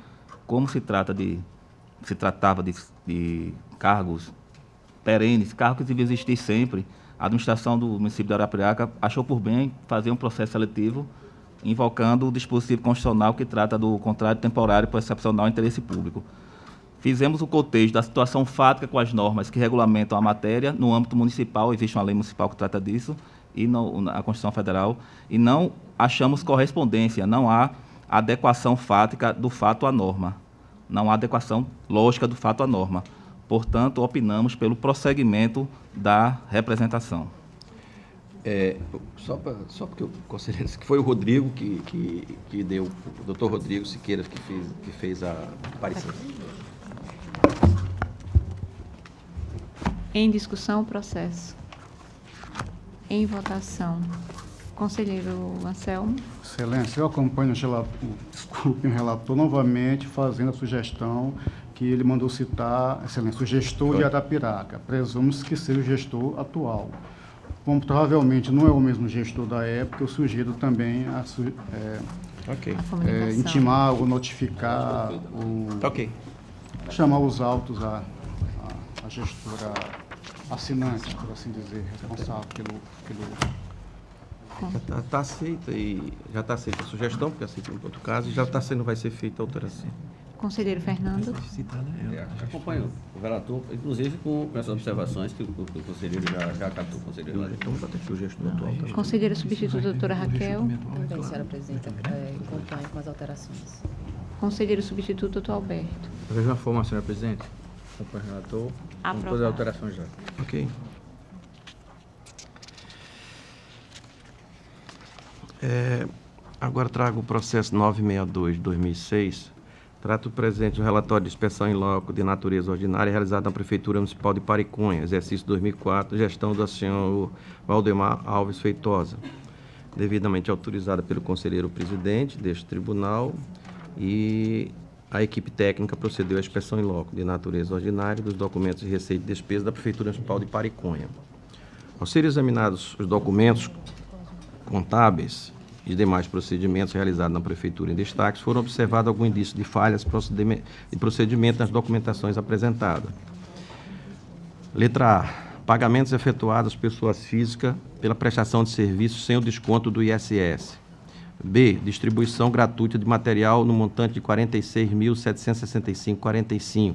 como se tratava de cargos perenes, cargos que deviam existir sempre, a administração do município de Arapiraca achou por bem fazer um processo seletivo invocando o dispositivo constitucional que trata do contrato temporário por excepcional interesse público. Fizemos o cotejo da situação fática com as normas que regulamentam a matéria no âmbito municipal, existe uma lei municipal que trata disso, e a Constituição Federal, e não achamos correspondência, não há adequação fática do fato à norma, não há adequação lógica do fato à norma. Portanto, opinamos pelo prosseguimento da representação. Só porque o conselheiro disse que foi o Rodrigo que deu, o doutor Rodrigo Siqueira que fez a parecer. Em discussão, o processo. Em votação. Conselheiro Anselmo. Excelência, eu acompanho o relator novamente fazendo a sugestão que ele mandou citar, Excelência, o gestor de Arapiraca. Presumimos que seja o gestor atual. Como provavelmente não é o mesmo gestor da época, eu sugiro também Ok. a comunicação. intimar ou notificar, Ok. chamar os autos, a gestora assinante, por assim dizer, responsável pelo Está aceita e já está aceita a sugestão, porque aceita no outro caso, e já está sendo, vai ser feita a alteração. Conselheiro Fernando. Acompanho o relator, inclusive com essas observações que o conselheiro já acatou, conselheiro. Então, vou bater aqui o gesto atual. Tá? Conselheira substituta, doutora Raquel. Também, senhora presidenta, acompanho com as alterações. Conselheiro substituto, doutor Alberto. Da mesma forma, senhora presidente, acompanho o relator, com todas Aprovado. as alterações já. Ok. Agora trago o processo 962 de 2006. Trato o presente do relatório de inspeção em loco de natureza ordinária realizado na Prefeitura Municipal de Pariconha, exercício 2004, gestão do senhor Valdemar Alves Feitosa, devidamente autorizada pelo conselheiro presidente deste tribunal, e a equipe técnica procedeu à inspeção em loco de natureza ordinária dos documentos de receita e despesa da Prefeitura Municipal de Pariconha. Ao serem examinados os documentos contábeis e demais procedimentos realizados na Prefeitura em destaques, foram observados alguns indícios de falhas de procedimento nas documentações apresentadas. Letra A. Pagamentos efetuados às pessoas físicas pela prestação de serviços sem o desconto do ISS. B. Distribuição gratuita de material no montante de R$ 46.765,45,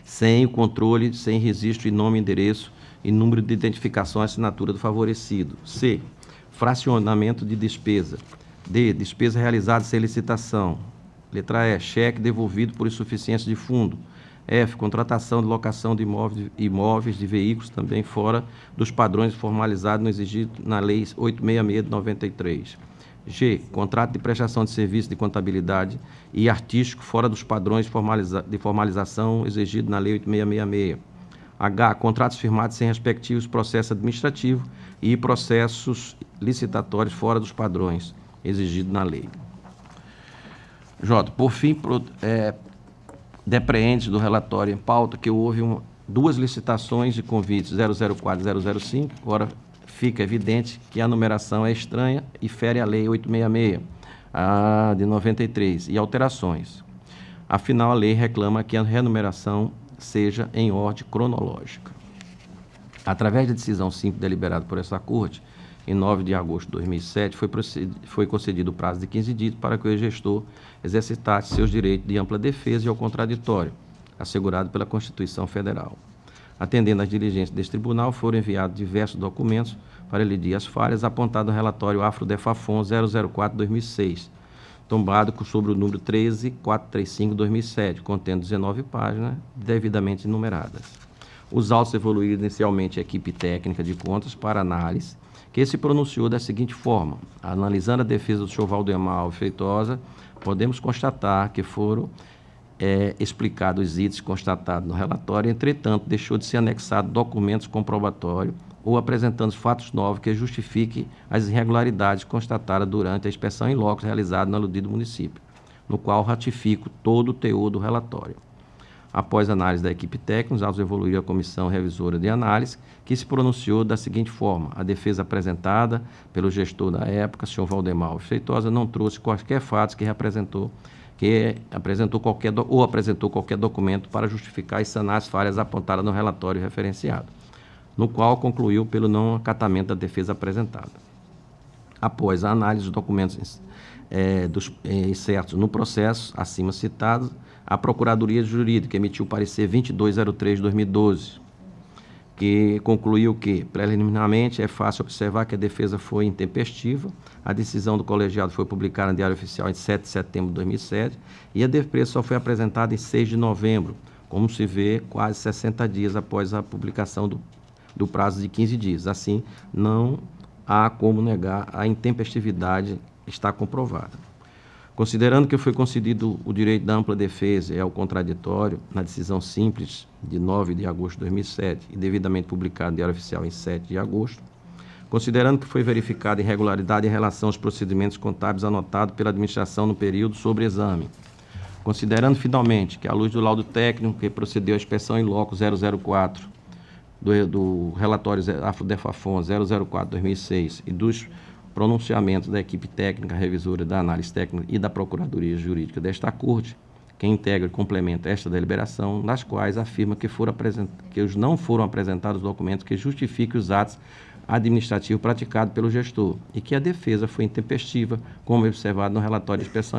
sem o controle, sem registro de nome, endereço e número de identificação e assinatura do favorecido. C. Fracionamento de despesa. D. Despesa realizada sem licitação. Letra E. Cheque devolvido por insuficiência de fundo. F. Contratação de locação de imóveis de veículos também fora dos padrões formalizados no exigido na Lei 866 de 93. G. Contrato de prestação de serviço de contabilidade e artístico fora dos padrões de formalização exigido na Lei 8666. H. Contratos firmados sem respectivos processos administrativos e processos licitatórios fora dos padrões exigidos na lei. J. Por fim, depreende do relatório em pauta que houve duas licitações de convites 004 e 005, agora fica evidente que a numeração é estranha e fere a Lei 866, de 93, e alterações. Afinal, a lei reclama que a renumeração seja em ordem cronológica. Através da decisão 5 deliberada por essa Corte, em 9 de agosto de 2007, foi concedido o prazo de 15 dias para que o gestor exercitasse seus direitos de ampla defesa e ao contraditório, assegurado pela Constituição Federal. Atendendo às diligências deste tribunal, foram enviados diversos documentos para elidir as falhas apontadas no relatório Afrodefafon 004-2006, tombado sobre o número 13435-2007, contendo 19 páginas devidamente numeradas. Os autos evoluíram inicialmente a equipe técnica de contas para análise, que se pronunciou da seguinte forma: analisando a defesa do senhor Valdemar Alves Feitosa, podemos constatar que foram explicados os itens constatados no relatório, entretanto, deixou de ser anexado documentos comprobatórios ou apresentando fatos novos que justifiquem as irregularidades constatadas durante a inspeção em loco realizada no aludido município, no qual ratifico todo o teor do relatório. Após análise da equipe técnica, os autos evoluíram à comissão revisora de análise, que se pronunciou da seguinte forma: a defesa apresentada pelo gestor da época, senhor Valdemar Alves Feitosa, não trouxe qualquer fato que apresentou qualquer documento para justificar e sanar as falhas apontadas no relatório referenciado, no qual concluiu pelo não acatamento da defesa apresentada. Após a análise dos documentos incertos no processo acima citado, a Procuradoria Jurídica emitiu o parecer 2203/2012, que concluiu que, preliminarmente, é fácil observar que a defesa foi intempestiva, a decisão do colegiado foi publicada no Diário Oficial em 7 de setembro de 2007 e a defesa só foi apresentada em 6 de novembro, como se vê, quase 60 dias após a publicação do prazo de 15 dias. Assim, não há como negar a intempestividade está comprovada. Considerando que foi concedido o direito da ampla defesa e ao contraditório na decisão simples de 9 de agosto de 2007 e devidamente publicado no Diário Oficial em 7 de agosto, considerando que foi verificada irregularidade em relação aos procedimentos contábeis anotados pela administração no período sobre exame, considerando finalmente que, à luz do laudo técnico que procedeu à inspeção em loco 004 do relatório Afrodefafon 004/2006 e dos pronunciamentos da equipe técnica, revisora da análise técnica e da Procuradoria Jurídica desta Corte, que integra e complementa esta deliberação, nas quais afirma que não foram apresentados documentos que justifiquem os atos administrativos praticados pelo gestor e que a defesa foi intempestiva, como observado no relatório de inspeção